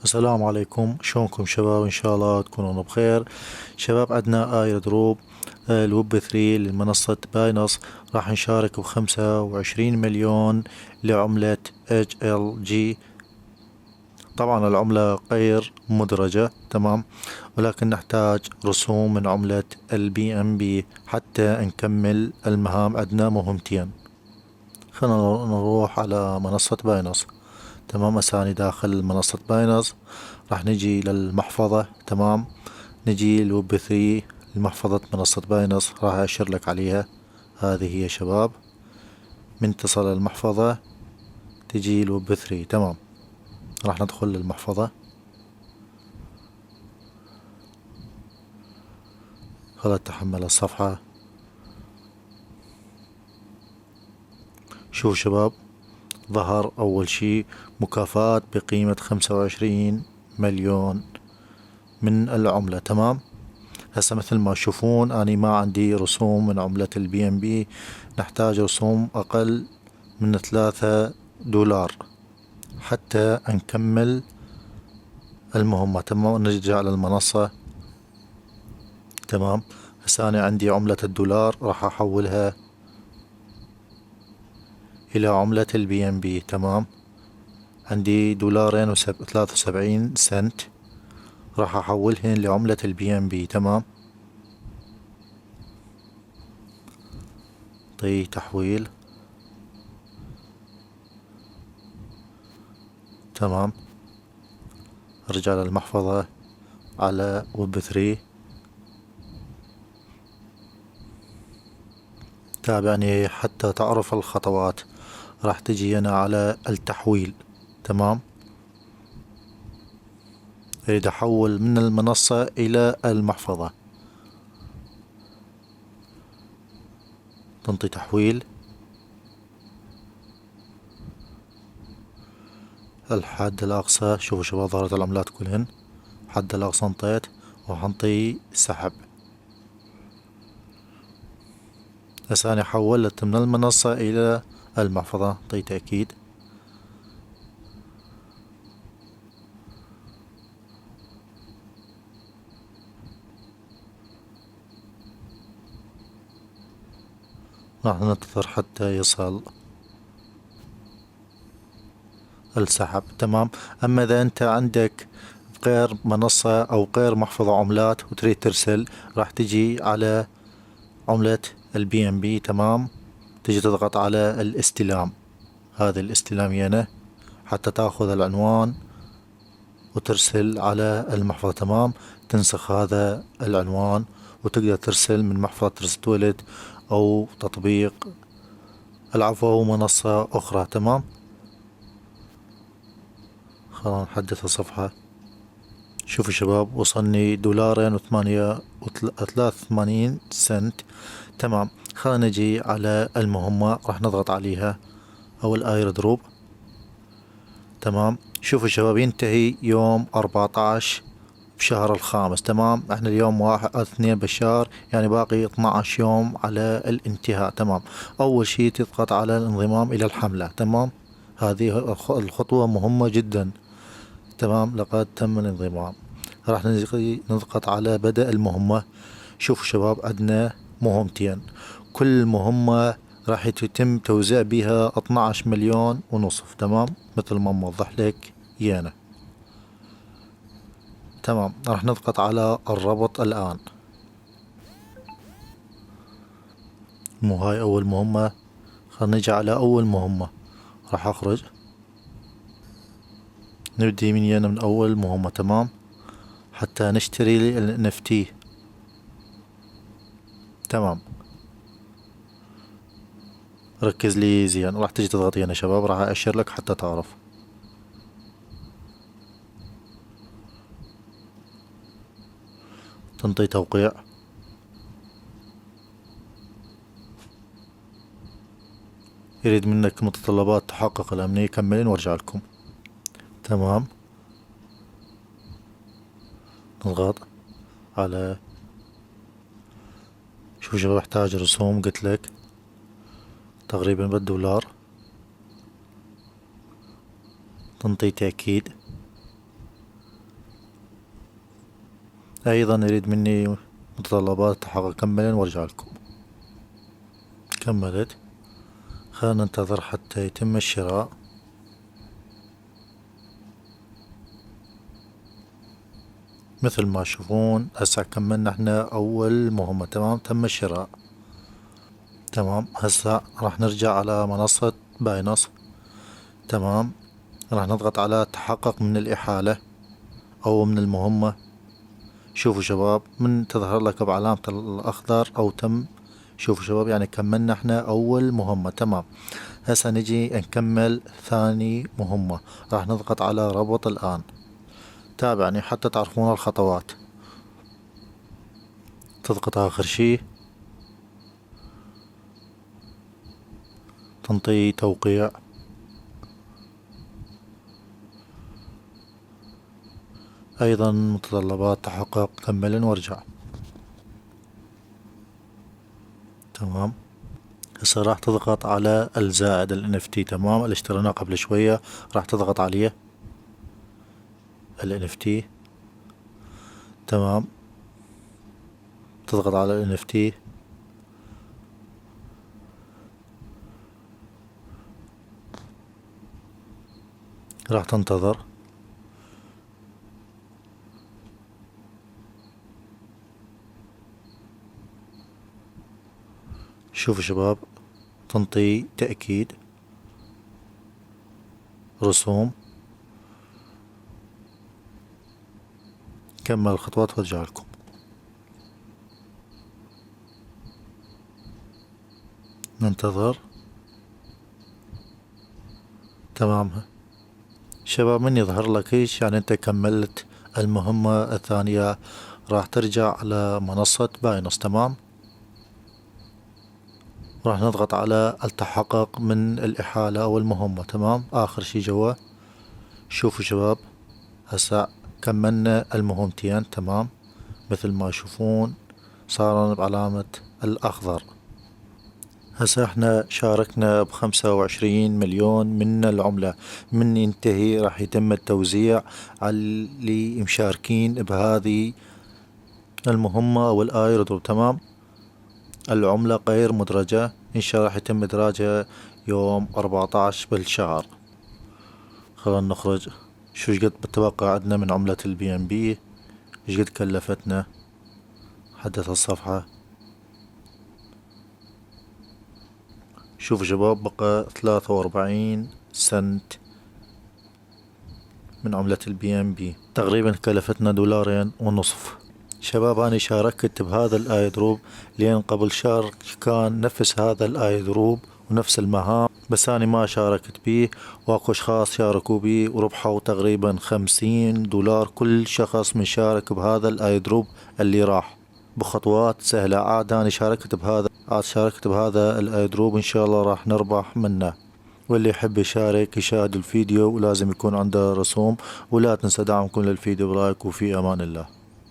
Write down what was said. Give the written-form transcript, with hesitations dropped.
السلام عليكم، شلونكم شباب؟ ان شاء الله تكونون بخير. شباب، عندنا اير دروب الويب 3 لمنصة باينص. راح نشارك ب25 مليون لعملة HLG. طبعا العملة غير مدرجة، تمام، ولكن نحتاج رسوم من عملة الBNB حتى نكمل المهام. عندنا مهمتين. خلينا نروح على منصة باينص. تمام، أساني داخل منصة باينص. راح نجي للمحفظة. تمام، نجي الويب 3 لمحفظة منصة باينص، راح أشير لك عليها. هذه هي شباب، من تصل المحفظة تجي الويب 3. تمام، راح ندخل للمحفظة. خلت تحمل الصفحة. شوف شباب، ظهر أول شي مكافآت بقيمة 25 مليون من العملة. تمام، هسه مثل ما تشوفون أني ما عندي رسوم من عملة الBNB. نحتاج رسوم أقل من $3 حتى نكمل المهمة. تمام، نرجع للمنصة. تمام، هسه أنا عندي عملة $1، راح أحولها إلى عملة الBNB. تمام، عندي $2.73، راح أحولهن لعملة الBNB. تمام، طي تحويل. تمام، ارجع للمحفظة على ويب 3. تابعني حتى تعرف الخطوات. راح تجي هنا على التحويل. تمام، اريد احول من المنصة الى المحفظة. تنطي تحويل. الحد الاقصى، شوفوا شباب ظهرت العملات كلهن. حد الاقصى انطيت، وحنطي سحب. هسه أنا حولت من المنصة الى المحفظة. طي تأكيد. راح ننتظر حتى يصل السحب. تمام، اما اذا انت عندك غير منصة او غير محفظة عملات وتريد ترسل، راح تجي على عملة الBNB. تمام، تجي تضغط على الاستلام. هذا الاستلام هنا حتى تاخذ العنوان وترسل على المحفظة. تمام، تنسخ هذا العنوان وتقدر ترسل من محفظة رست ولد او تطبيق العفو او منصة اخرى. تمام، خلينا نحدث الصفحة. شوفوا شباب، وصلني $2.83. تمام، خلينا نجي على المهمة. راح نضغط عليها او الاير دروب. تمام، شوفوا شباب، ينتهي يوم 14 بشهر الخامس. تمام، احنا اليوم 2 بالشهر، يعني باقي 12 يوم على الانتهاء. تمام، اول شي تضغط على الانضمام الى الحملة. تمام، هذه الخطوة مهمة جدا. تمام، لقد تم الانضمام. راح نضغط على بدء المهمة. شوفوا شباب، عندنا مهمتين. كل مهمة راح يتم توزيع بها 12 مليون ونصف. تمام، مثل ما موضح لك يانا. تمام، راح نضغط على الربط الآن. مو هاي أول مهمة. خلينا نجي على أول مهمة. راح أخرج. نبدي من يانا من أول مهمة. تمام، حتى نشتري ال NFT. تمام، ركز لي زين. راح تجي تضغط هنا شباب، راح أشير لك حتى تعرف. تنطي توقيع. يريد منك متطلبات تحقق الأمنية. كملين وارجع لكم. تمام، نضغط على. شوف شباب، احتاج رسوم قلت لك تقريبا $1. تنطي تأكيد. ايضا يريد مني متطلبات التحقق كملا وارجع لكم. كملت. خلينا ننتظر حتى يتم الشراء. مثل ما تشوفون هسه كملنا احنا اول مهمة. تمام، تم الشراء. تمام، هسه راح نرجع على منصة باينص. تمام، راح نضغط على تحقق من الإحالة أو من المهمة. شوفوا شباب، من تظهر لك بعلامة الأخضر أو تم. شوفوا شباب، يعني كملنا احنا أول مهمة. تمام، هسه نجي نكمل ثاني مهمة. راح نضغط على ربط الآن. تابعني حتى تعرفون الخطوات. تضغط آخر شي، تنطي توقيع. أيضا متطلبات تحقق كمل وارجع. تمام، هسه راح تضغط على الزائد ال NFT. تمام، اللي اشتريناه قبل شوية راح تضغط عليه ال NFT. تمام، تضغط على ال NFT. راح تنتظر. شوفوا شباب، تنطي تأكيد، رسوم، كمل الخطوات وارجع لكم. ننتظر. تمام شباب، من يظهر لك ايش يعني انت كملت المهمة الثانية. راح ترجع على منصة باينص. تمام، راح نضغط على التحقق من الإحالة أو المهمة. تمام، آخر شي جوا. شوفوا شباب، هسا كملنا المهمتين. تمام، مثل ما يشوفون صار بعلامة الأخضر. هسا احنا شاركنا ب25 مليون من العملة. من ينتهي راح يتم التوزيع على اللي مشاركين بهذه المهمة أو الآيردروب. تمام، العملة غير مدرجة، إن شاء الله راح يتم إدراجها يوم 14 بالشهر. خلينا نخرج. شو قد بتبقى عندنا من عملة الBNB؟ ايش قد كلفتنا؟ حدث الصفحة. شوفوا شباب، بقى 43 سنت من عملة الBNB، تقريبا كلفتنا $2.50. شباب، أنا شاركت بهذا الآيدروب لين قبل شهر، كان نفس هذا الآيدروب ونفس المهام، بس أنا ما شاركت بيه، واكو أشخاص شاركوا بيه وربحوا تقريبا $50 كل شخص من شارك بهذا الآيدروب اللي راح بخطوات سهلة. أنا شاركت بهذا الآيدروب، إن شاء الله راح نربح منه. واللي يحب يشارك يشاهد الفيديو ولازم يكون عنده رسوم. ولا تنسى دعمكم للفيديو بلايك، وفي أمان الله.